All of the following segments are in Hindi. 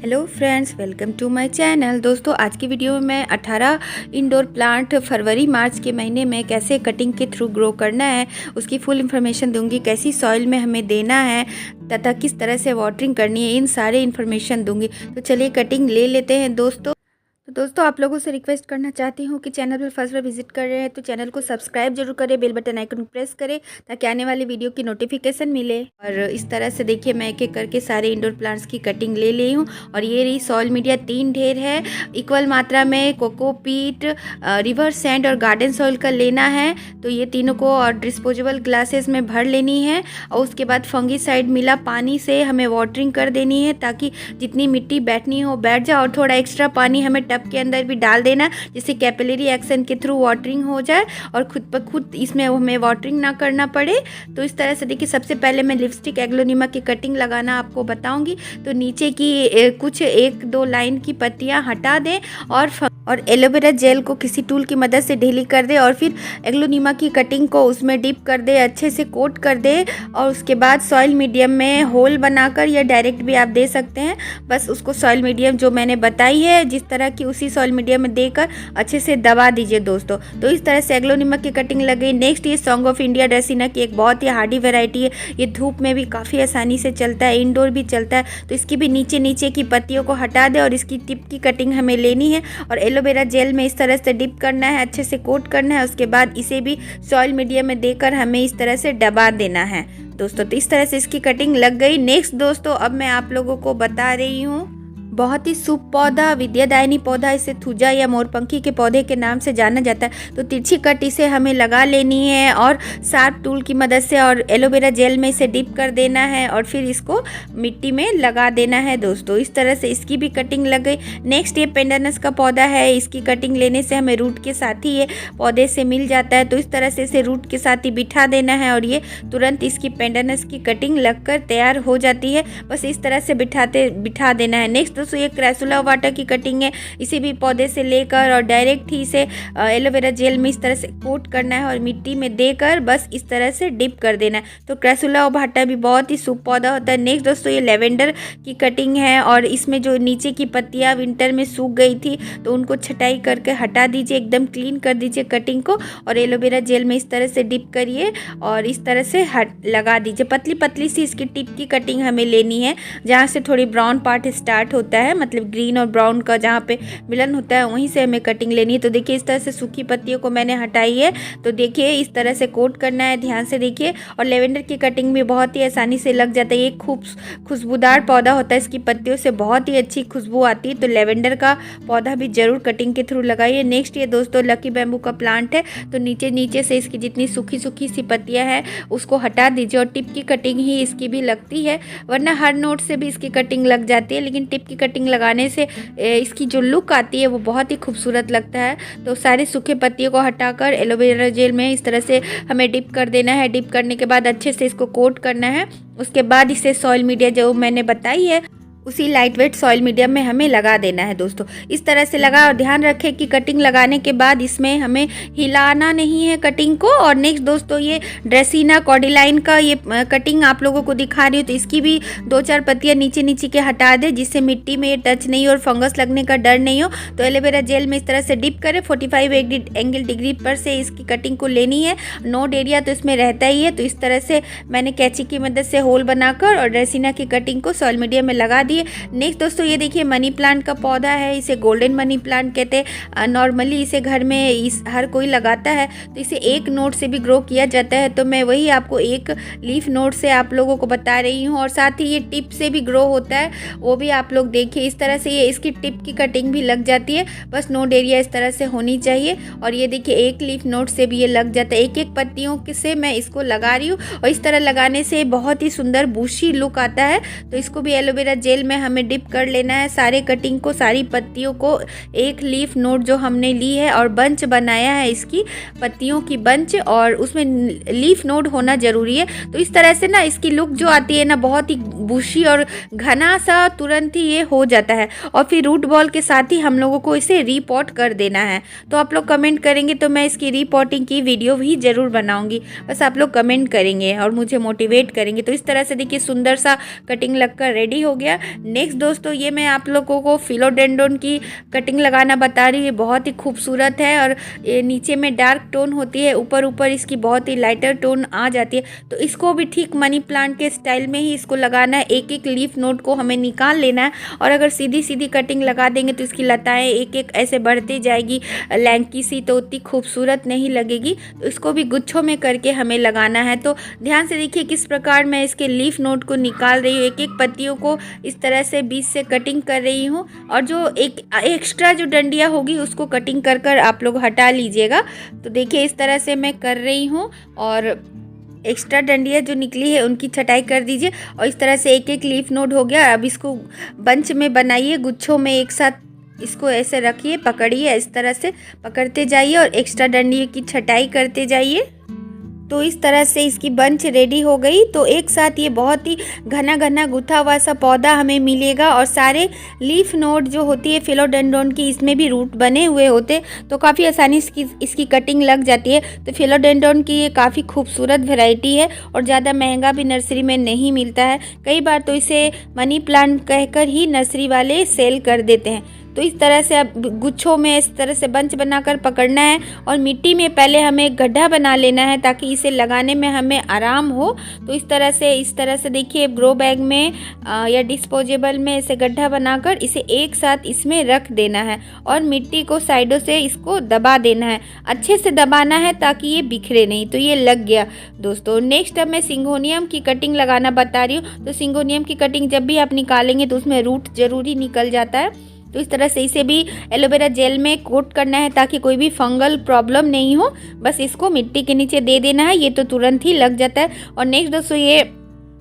Hello friends, welcome to my channel. दोस्तों, आज की वीडियो में मैं 18 इंडोर प्लांट फरवरी मार्च के महीने में कैसे कटिंग के थ्रू ग्रो करना है उसकी फुल इन्फॉर्मेशन दूंगी। कैसी सॉइल में हमें देना है तथा किस तरह से वाटरिंग करनी है, इन सारे इन्फॉर्मेशन दूंगी। तो चलिए कटिंग ले लेते हैं दोस्तों आप लोगों से रिक्वेस्ट करना चाहती हूँ कि चैनल पर फर्स्ट बार विजिट कर रहे हैं तो चैनल को सब्सक्राइब जरूर करें, बेल बटन आइकन प्रेस करें ताकि आने वाली वीडियो की नोटिफिकेशन मिले। और इस तरह से देखिए मैं एक एक करके सारे इंडोर प्लांट्स की कटिंग ले ली हूँ। और ये रही सॉइल मीडिया 3 ढेर है, इक्वल मात्रा में कोकोपीट, रिवर सैंड और गार्डन सॉइल का लेना है। तो ये तीनों को और डिस्पोजेबल ग्लासेस में भर लेनी है। और उसके बाद फंगीसाइड मिला पानी से हमें वाटरिंग कर देनी है ताकि जितनी मिट्टी बैठनी हो बैठ जाए। और थोड़ा एक्स्ट्रा पानी हमें टब के अंदर भी डाल देना जिससे कैपिलरी एक्शन के थ्रू वाटरिंग हो जाए और खुद ब खुद इसमें हमें वाटरिंग ना करना पड़े। तो इस तरह से देखिए, सबसे पहले मैं लिपस्टिक एग्लोनिमा की कटिंग लगाना आपको बताऊंगी। तो नीचे की कुछ 1-2 लाइन की पत्तियां हटा दें और एलोवेरा जेल को किसी टूल की मदद से ढीली कर दे और फिर एग्लोनिमा की कटिंग को उसमें डिप कर दे, अच्छे से कोट कर दे। और उसके बाद सॉइल मीडियम में होल बनाकर या डायरेक्ट भी आप दे सकते हैं। बस उसको सॉइल मीडियम जो मैंने बताई है जिस तरह की, उसी सॉइल मीडियम में देकर अच्छे से दबा दीजिए दोस्तों। तो इस तरह से एग्लोनिमा की कटिंग लग गई। नेक्स्ट ये सॉन्ग ऑफ इंडिया ड्रेसिना की एक बहुत ही हार्डी वेराइटी है। ये धूप में भी काफ़ी आसानी से चलता है, इंडोर भी चलता है। तो इसकी भी नीचे की पत्तियों को हटा दे और इसकी टिप की कटिंग हमें लेनी है और एलोवेरा जेल में इस तरह से डिप करना है, अच्छे से कोट करना है। उसके बाद इसे भी सॉइल मीडियम में देकर हमें इस तरह से दबा देना है दोस्तों। तो इस तरह से इसकी कटिंग लग गई। नेक्स्ट दोस्तों, अब मैं आप लोगों को बता रही हूँ बहुत ही शुभ पौधा, विद्यादायनी पौधा, इसे थुजा या मोरपंखी के पौधे के नाम से जाना जाता है। तो तिरछी कट इसे हमें लगा लेनी है और शार्प टूल की मदद से और एलोवेरा जेल में इसे डिप कर देना है और फिर इसको मिट्टी में लगा देना है दोस्तों। इस तरह से इसकी भी कटिंग लग गई। नेक्स्ट ये पेंडानस का पौधा है। इसकी कटिंग लेने से हमें रूट के साथ ही ये पौधे से मिल जाता है। तो इस तरह से इसे रूट के साथ ही बिठा देना है और ये तुरंत इसकी पेंडानस की कटिंग लगकर तैयार हो जाती है। बस इस तरह से बिठा देना है। नेक्स्ट दोस्तों ये क्रासुला वाटर की कटिंग है। इसे भी पौधे से लेकर और डायरेक्ट ही इसे एलोवेरा जेल में इस तरह से कोट करना है और मिट्टी में देकर बस इस तरह से डिप कर देना है। तो क्रासुला वाटर भी बहुत ही शुभ पौधा होता है। नेक्स्ट दोस्तों ये लेवेंडर की कटिंग है और इसमें जो नीचे की पत्तियां विंटर में सूख गई थी तो उनको छटाई करके हटा दीजिए, एकदम क्लीन कर दीजिए कटिंग को और एलोवेरा जेल में इस तरह से डिप करिए और इस तरह से लगा दीजिए। पतली पतली सी इसकी टिप की कटिंग हमें लेनी है, जहाँ से थोड़ी ब्राउन पार्ट स्टार्ट होता है, मतलब ग्रीन और ब्राउन का जहाँ पे मिलन होता है वहीं से हमें कटिंग लेनी है। तो देखिए इस तरह से सूखी पत्तियों को मैंने हटाई है। तो देखिए इस तरह से कोट करना है, ध्यान से देखिए। और लेवेंडर की कटिंग भी बहुत ही आसानी से लग जाता है। ये खुशबूदार पौधा होता है, इसकी पत्तियों से बहुत ही अच्छी खुशबू आती है। तो लेवेंडर का पौधा भी जरूर कटिंग के थ्रू लगाइए। नेक्स्ट ये दोस्तों लकी बैम्बू का प्लांट है। तो नीचे से इसकी जितनी सूखी सी पत्तियां हैं उसको हटा दीजिए और टिप की कटिंग ही इसकी भी लगती है, वरना हर नोट से भी इसकी कटिंग लग जाती है। लेकिन टिप की कटिंग लगाने से इसकी जो लुक आती है वो बहुत ही खूबसूरत लगता है। तो सारे सूखे पत्तियों को हटाकर एलोवेरा जेल में इस तरह से हमें डिप कर देना है। डिप करने के बाद अच्छे से इसको कोट करना है। उसके बाद इसे सॉइल मीडिया जो मैंने बताई है उसी लाइट वेट सॉइल मीडियम में हमें लगा देना है दोस्तों। इस तरह से लगा और ध्यान रखें कि कटिंग लगाने के बाद इसमें हमें हिलाना नहीं है कटिंग को। और नेक्स्ट दोस्तों ये ड्रेसिना कॉर्डिलाइन का ये कटिंग आप लोगों को दिखा रही हूँ। तो इसकी भी 2-4 पत्तियाँ नीचे के हटा दे जिससे मिट्टी में ये टच नहीं हो और फंगस लगने का डर नहीं हो। तो एलोवेरा जेल में इस तरह से डिप करें। 45 एंगल डिग्री पर से इसकी कटिंग को लेनी है। नोड एरिया तो इसमें रहता ही है। तो इस तरह से मैंने कैंची की मदद से होल बनाकर और ड्रेसिना की कटिंग को सॉइल मीडियम में लगा दिए। नेक्स्ट दोस्तों ये देखिए मनी प्लांट का पौधा है। इसे गोल्डन मनी प्लांट कहते हैं। नॉर्मली इसे घर में हर कोई लगाता है। तो इसे एक नोड से भी ग्रो किया जाता है। तो मैं वही आपको एक लीफ नोड से आप लोगों को बता रही हूँ और साथ ही ये टिप से भी ग्रो होता है, वो भी आप लोग देखिए। इस तरह से ये इसकी टिप की कटिंग भी लग जाती है। बस नोड एरिया इस तरह से होनी चाहिए। और ये देखिए एक लीफ नोड से भी ये लग जाता है। एक पत्तियों से मैं इसको लगा रही हूँ और इस तरह लगाने से बहुत ही सुंदर बूशी लुक आता है। तो इसको भी एलोवेरा जेल में हमें डिप कर लेना है। सारे कटिंग को, सारी पत्तियों को एक लीफ नोड जो हमने ली है और बंच बनाया है इसकी पत्तियों की बंच, और उसमें लीफ नोड होना जरूरी है। तो इस तरह से ना इसकी लुक जो आती है ना बहुत ही बुशी और घना सा तुरंत ही ये हो जाता है। और फिर रूट बॉल के साथ ही हम लोगों को इसे रीपॉट कर देना है। तो आप लोग कमेंट करेंगे तो मैं इसकी रीपॉटिंग की वीडियो भी जरूर बनाऊंगी। बस आप लोग कमेंट करेंगे और मुझे मोटिवेट करेंगे। तो इस तरह से देखिए सुंदर सा कटिंग लगकर रेडी हो गया। नेक्स्ट दोस्तों ये मैं आप लोगों को फिलोडेंड्रोन की कटिंग लगाना बता रही हूँ। ये बहुत ही खूबसूरत है और ये नीचे में डार्क टोन होती है, ऊपर ऊपर इसकी बहुत ही लाइटर टोन आ जाती है। तो इसको भी ठीक मनी प्लांट के स्टाइल में ही इसको लगाना है। एक एक लीफ नोड को हमें निकाल लेना है और अगर सीधी सीधी कटिंग लगा देंगे तो इसकी लताएँ एक एक ऐसे बढ़ती जाएगी लैंकी सी, तो उतनी खूबसूरत नहीं लगेगी। तो इसको भी गुच्छों में करके हमें लगाना है। तो ध्यान से देखिए किस प्रकार मैं इसके लीफ नोड को निकाल रही हूँ। एक एक पत्तियों को इस तरह से बीच से कटिंग कर रही हूँ और जो एक एक्स्ट्रा जो डंडियाँ होगी उसको कटिंग कर कर आप लोग हटा लीजिएगा। तो देखिए इस तरह से मैं कर रही हूँ और एक्स्ट्रा डंडियाँ जो निकली है उनकी छटाई कर दीजिए और इस तरह से एक एक लीफ नोड हो गया। अब इसको बंच में बनाइए, गुच्छों में एक साथ इसको ऐसे रखिए, पकड़िए, इस तरह से पकड़ते जाइए और एक्स्ट्रा डंडी की छटाई करते जाइए। तो इस तरह से इसकी बंच रेडी हो गई। तो एक साथ ये बहुत ही घना घना गुथा हुआ सा पौधा हमें मिलेगा और सारे लीफ नोड जो होती है फिलोडेंड्रोन की, इसमें भी रूट बने हुए होते, तो काफ़ी आसानी से इसकी कटिंग लग जाती है। तो फिलोडेंड्रोन की ये काफ़ी खूबसूरत वैरायटी है और ज़्यादा महंगा भी नर्सरी में नहीं मिलता है। कई बार तो इसे मनी प्लांट कहकर ही नर्सरी वाले सेल कर देते हैं। तो इस तरह से अब गुच्छों में इस तरह से बंच बनाकर पकड़ना है और मिट्टी में पहले हमें एक गड्ढा बना लेना है ताकि इसे लगाने में हमें आराम हो। तो इस तरह से देखिए ग्रो बैग में या डिस्पोजेबल में इसे गड्ढा बनाकर इसे एक साथ इसमें रख देना है और मिट्टी को साइडों से इसको दबा देना है, अच्छे से दबाना है ताकि ये बिखरे नहीं। तो ये लग गया दोस्तों। नेक्स्ट अब मैं सिंगोनियम की कटिंग लगाना बता रही हूँ। तो सिंगोनियम की कटिंग जब भी आप निकालेंगे तो उसमें रूट जरूरी निकल जाता है। तो इस तरह से इसे भी एलोवेरा जेल में कोट करना है ताकि कोई भी फंगल प्रॉब्लम नहीं हो। बस इसको मिट्टी के नीचे दे देना है, ये तो तुरंत ही लग जाता है। और नेक्स्ट दोस्तों ये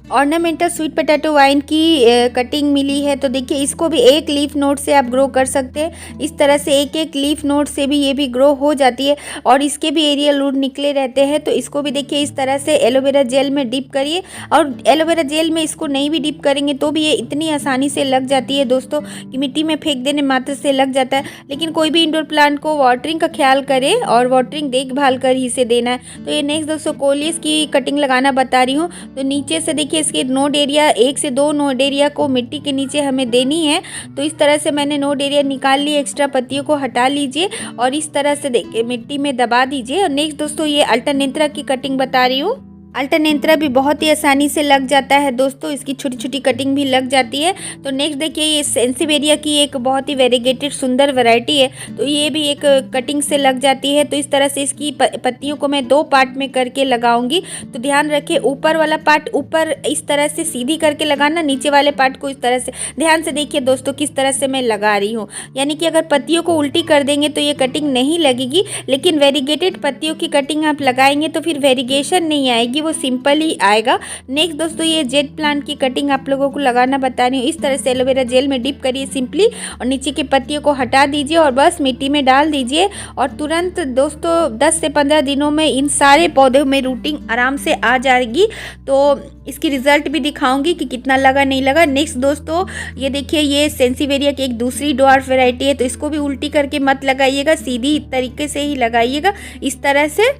ऑर्नामेंटल स्वीट पोटैटो वाइन की कटिंग मिली है। तो देखिए इसको भी एक लीफ नोड से आप ग्रो कर सकते हैं। इस तरह से एक एक लीफ नोड से भी ये भी ग्रो हो जाती है और इसके भी एरियल रूट निकले रहते हैं। तो इसको भी देखिए इस तरह से एलोवेरा जेल में डिप करिए और एलोवेरा जेल में इसको नहीं भी डिप करेंगे तो भी ये इतनी आसानी से लग जाती है दोस्तों कि मिट्टी में फेंक देने मात्र से लग जाता है। लेकिन कोई भी इंडोर प्लांट को वाटरिंग का ख्याल करे और वाटरिंग देखभाल कर ही इसे देना है। तो ये नेक्स्ट दोस्तों कोलियस की कटिंग लगाना बता रही हूँ। तो नीचे से देखिए इसके नोड एरिया, 1 से 2 नोड एरिया को मिट्टी के नीचे हमें देनी है। तो इस तरह से मैंने नोड एरिया निकाल ली, एक्स्ट्रा पत्तियों को हटा लीजिए और इस तरह से देखिए मिट्टी में दबा दीजिए। और नेक्स्ट दोस्तों ये अल्टरनेंथरा की कटिंग बता रही हूँ। अल्टरनेंथरा भी बहुत ही आसानी से लग जाता है दोस्तों, इसकी छोटी छोटी कटिंग भी लग जाती है। तो नेक्स्ट देखिए ये सेंसिवेरिया की एक बहुत ही वेरीगेटेड सुंदर वैरायटी है। तो ये भी एक कटिंग से लग जाती है। तो इस तरह से इसकी पत्तियों को मैं 2 पार्ट में करके लगाऊंगी। तो ध्यान रखें ऊपर वाला पार्ट ऊपर इस तरह से सीधी करके लगाना, नीचे वाले पार्ट को इस तरह से। ध्यान से देखिए दोस्तों किस तरह से मैं लगा रही हूँ, यानी कि अगर पत्तियों को उल्टी कर देंगे तो ये कटिंग नहीं लगेगी, लेकिन वेरीगेटेड पत्तियों की कटिंग आप लगाएंगे तो फिर वेरीगेशन नहीं आएगी, वो सिंपल ही आएगा। नेक्स्ट दोस्तों ये जेट प्लांट की कटिंग आप लोगों को लगाना बता रही हूँ। इस तरह से एलोवेरा जेल में डिप करिए सिंपली और नीचे की पत्तियों को हटा दीजिए और बस मिट्टी में डाल दीजिए और तुरंत दोस्तों 10 से 15 दिनों में इन सारे पौधों में रूटिंग आराम से आ जाएगी। तो इसकी रिजल्ट भी दिखाऊंगी कि कितना लगा नहीं लगा। नेक्स्ट दोस्तों ये देखिए ये सेंसिवेरिया की एक दूसरी डॉर्फ वैरायटी है। तो इसको भी उल्टी करके मत लगाइएगा, सीधी तरीके से ही लगाइएगा। इस तरह से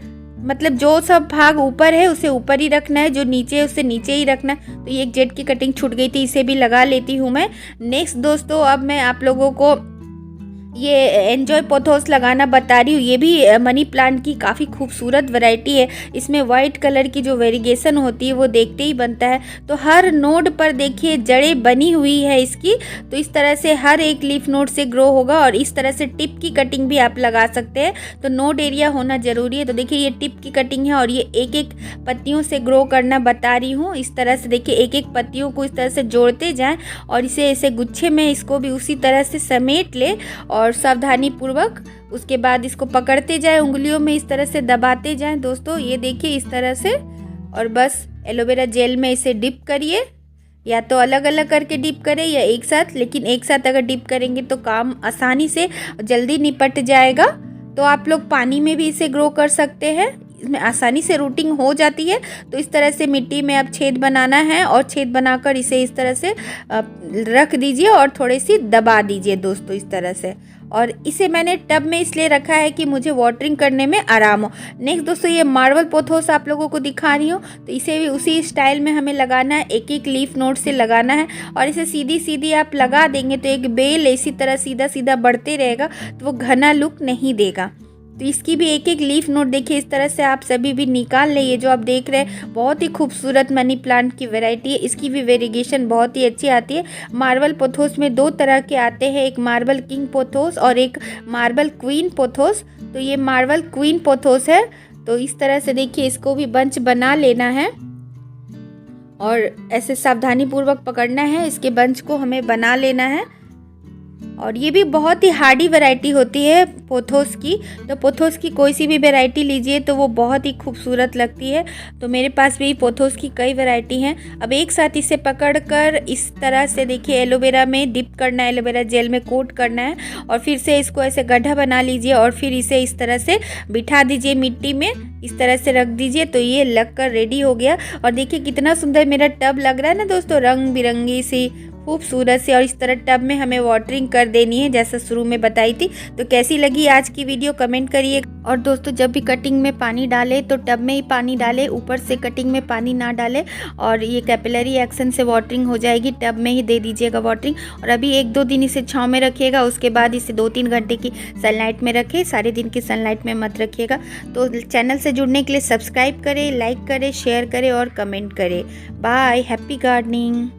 मतलब जो सब भाग ऊपर है उसे ऊपर ही रखना है, जो नीचे है उसे नीचे ही रखना है। तो ये एक जेट की कटिंग छूट गई थी, इसे भी लगा लेती हूँ मैं। नेक्स्ट दोस्तों अब मैं आप लोगों को ये एंजॉय पोथोस लगाना बता रही हूँ। ये भी मनी प्लांट की काफ़ी खूबसूरत वैरायटी है। इसमें वाइट कलर की जो वेरिगेशन होती है वो देखते ही बनता है। तो हर नोड पर देखिए जड़ें बनी हुई है इसकी। तो इस तरह से हर एक लीफ नोड से ग्रो होगा और इस तरह से टिप की कटिंग भी आप लगा सकते हैं। तो नोड एरिया होना ज़रूरी है। तो देखिए ये टिप की कटिंग है और ये एक एक पत्तियों से ग्रो करना बता रही हूँ। इस तरह से देखिए एक एक पत्तियों को इस तरह से जोड़ते जाएँ और इसे ऐसे गुच्छे में इसको भी उसी तरह से समेट ले और सावधानी पूर्वक उसके बाद इसको पकड़ते जाए, उंगलियों में इस तरह से दबाते जाएं दोस्तों। ये देखिए इस तरह से और बस एलोवेरा जेल में इसे डिप करिए, या तो अलग अलग करके डिप करें या एक साथ, लेकिन एक साथ अगर डिप करेंगे तो काम आसानी से जल्दी निपट जाएगा। तो आप लोग पानी में भी इसे ग्रो कर सकते हैं। इसमें आसानी से रूटिंग हो जाती है। तो इस तरह से मिट्टी में अब छेद बनाना है और छेद बनाकर इसे इस तरह से रख दीजिए और थोड़ी सी दबा दीजिए दोस्तों इस तरह से। और इसे मैंने टब में इसलिए रखा है कि मुझे वाटरिंग करने में आराम हो। नेक्स्ट दोस्तों ये मार्बल पोथोस आप लोगों को दिखा रही हूँ। तो इसे भी उसी स्टाइल में हमें लगाना है, एक एक लीफ नोट से लगाना है और इसे सीधी सीधी आप लगा देंगे तो एक बेल इसी तरह सीधा सीधा बढ़ते रहेगा, तो वो घना लुक नहीं देगा। तो इसकी भी एक एक लीफ नोट देखिए इस तरह से आप सभी भी निकाल लें। ये जो आप देख रहे हैं बहुत ही खूबसूरत मनी प्लांट की वैरायटी है। इसकी भी वेरिएशन बहुत ही अच्छी आती है। मार्बल पोथोस में दो तरह के आते हैं, एक मार्बल किंग पोथोस और एक मार्बल क्वीन पोथोस। तो ये मार्बल क्वीन पोथोस है। तो इस तरह से देखिए इसको भी बंच बना लेना है और ऐसे सावधानी पूर्वक पकड़ना है, इसके बंच को हमें बना लेना है। और ये भी बहुत ही हार्डी वैरायटी होती है पोथोस की। तो पोथोस की कोई सी भी वैरायटी लीजिए तो वो बहुत ही खूबसूरत लगती है। तो मेरे पास भी पोथोस की कई वैरायटी हैं। अब एक साथ इसे पकड़कर इस तरह से देखिए एलोवेरा में डिप करना है, एलोवेरा जेल में कोट करना है और फिर से इसको ऐसे गड्ढा बना लीजिए और फिर इसे इस तरह से बिठा दीजिए मिट्टी में, इस तरह से रख दीजिए। तो ये लग कर रेडी हो गया। और देखिए कितना सुंदर मेरा टब लग रहा है ना दोस्तों, रंग बिरंगी सी खूबसूरत से। और इस तरह टब में हमें वाटरिंग कर देनी है जैसा शुरू में बताई थी। तो कैसी लगी आज की वीडियो कमेंट करिए। और दोस्तों जब भी कटिंग में पानी डालें तो टब में ही पानी डालें, ऊपर से कटिंग में पानी ना डालें। और ये कैपिलरी एक्शन से वाटरिंग हो जाएगी, टब में ही दे दीजिएगा वाटरिंग। और अभी 1-2 दिन इसे छाँव में रखिएगा, उसके बाद इसे 2-3 घंटे की सनलाइट में रखें, सारे दिन की सनलाइट में मत रखिएगा। तो चैनल से जुड़ने के लिए सब्सक्राइब करें, लाइक करें, शेयर करें और कमेंट करें। Bye, happy gardening.